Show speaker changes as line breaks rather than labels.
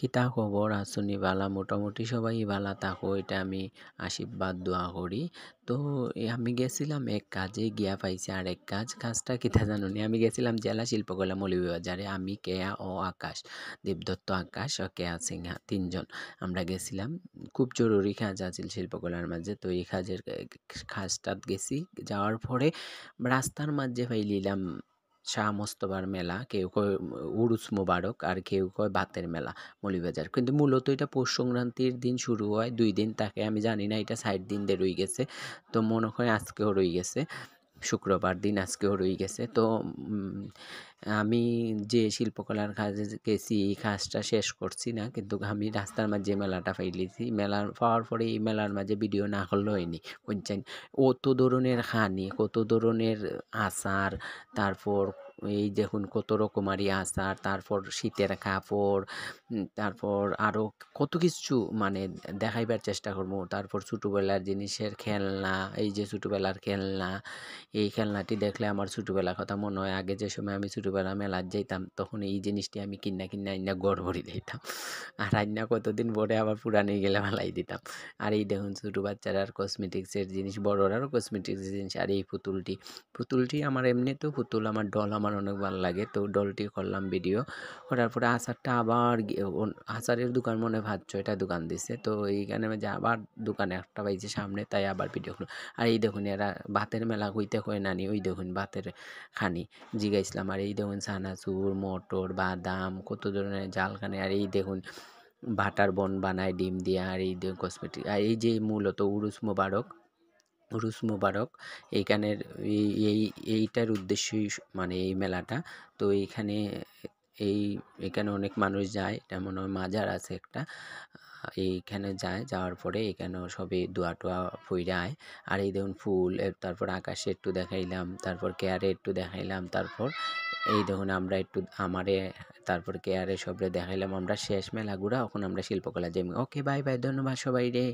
কিতা খবর আছুনি বালা মোটামুটি সবাই বালা থাকো এটা আমি আশীর্বাদ দোয়া করি। তো আমি গেছিলাম এক কাজে গিয়া পাইছি আরেক কাজটা কিতা জানুনি আমি গেছিলাম জেলা শিল্পকলা মৌলভীবাজারে আমি কেয়া ও আকাশ দেবদত্ত আকাশ ও কেয়া সিংহা তিনজন আমরা গেছিলাম। খুব জরুরি কাজ আছিল শিল্পকলার মাঝে, তো এই কাজটাত গেছি। যাওয়ার পরে রাস্তার মাঝে পাইলিলাম শাহ মোস্তফার মেলা, কেউ কয় উরুস মোবারক আর কেউ কয় বাতের মেলা মৌলভীবাজার, কিন্তু মূলত এটা পৌষ সংক্রান্তির দিন শুরু হয়, 2 দিন থাকে আমি জানি না, এটা 60 দিন দিয়ে রয়ে গেছে। তো মনে হয় আজকেও রয়ে গেছে, শুক্রবার দিন আজকেও রয়ে গেছে। তো আমি যে শিল্পকলার কাজে গেছি এই কাজটা শেষ করছি না, কিন্তু আমি রাস্তার মাঝে মেলাটা পাইলিছি। মেলা পাওয়ার পরে এই মেলার মাঝে ভিডিও না করলে হয়নি। বুঝছেন, কত ধরনের খানি, কত ধরনের আচার, তারপর এই দেখুন কত রকমারি আচার, তারপর শীতের কাপড়, তারপর আরও কত কিছু মানে দেখাইবার চেষ্টা করবো। তারপর ছোটোবেলার জিনিসের খেলনা, এই যে ছোটোবেলার খেলনা, এই খেলনাটি দেখলে আমার ছোটোবেলার কথা মনে হয়। আগে যে সময় আমি ছোটোবেলা মেলায় যাইতাম তখন এই জিনিসটি আমি কিনা আইনা গড় ভরি দিতাম, আর আইনা কতদিন পরে আবার পুরানি গেলে ফেলাই দিতাম। আর এই দেখুন ছোটো বাচ্চারার কসমেটিক্সের জিনিস, বড়রারও কসমেটিক্সের জিনিস। আর এই পুতুলটি আমার এমনিতেও পুতুল, আমার ডল আমার অনেক ভালো লাগে, তো ডলটি করলাম ভিডিও করার পরে আচারটা আবার আচারের দোকান মনে হয় 5-6টা দোকান দিছে, তো এইখানে যে আবার দোকানে একটা পাইছে সামনে, তাই আবার ভিডিও করলাম। আর এই দেখুন এরা ভাতের মেলা কইতে কয় নানি, ওই দেখুন ভাতের খানি জিগাইছিলাম। আর এই দেখুন চানাচুর, মটর, বাদাম, কত ধরনের জালখানি। আর এই দেখুন বাটার বন বানায় ডিম দিয়ে। আর এই দেখুন কসমেটিক। আর এই যে মূলত উরুস মোবারক এইখানের এইটার উদ্দেশ্যই মানে এই মেলাটা। তো এখানে অনেক মানুষ যায়, এটা মনে হয় মাজার আছে একটা, এইখানে যাওয়ার পরে এখানে সবে দোয়া টোয়া ফইরা আয়। আর এই দেখুন ফুল, তারপর আকাশে একটু দেখাইলাম, তারপর কেয়ারে একটু দেখাইলাম, তারপর এই দেখুন আমরা একটু আমারে, তারপর কেয়ারে সবরে দেখাইলাম। আমরা শেষ মেলা ঘুরা, এখন আমরা শিল্পকলা যাই। ওকে, বাই বাই, ধন্যবাদ সবাই রে।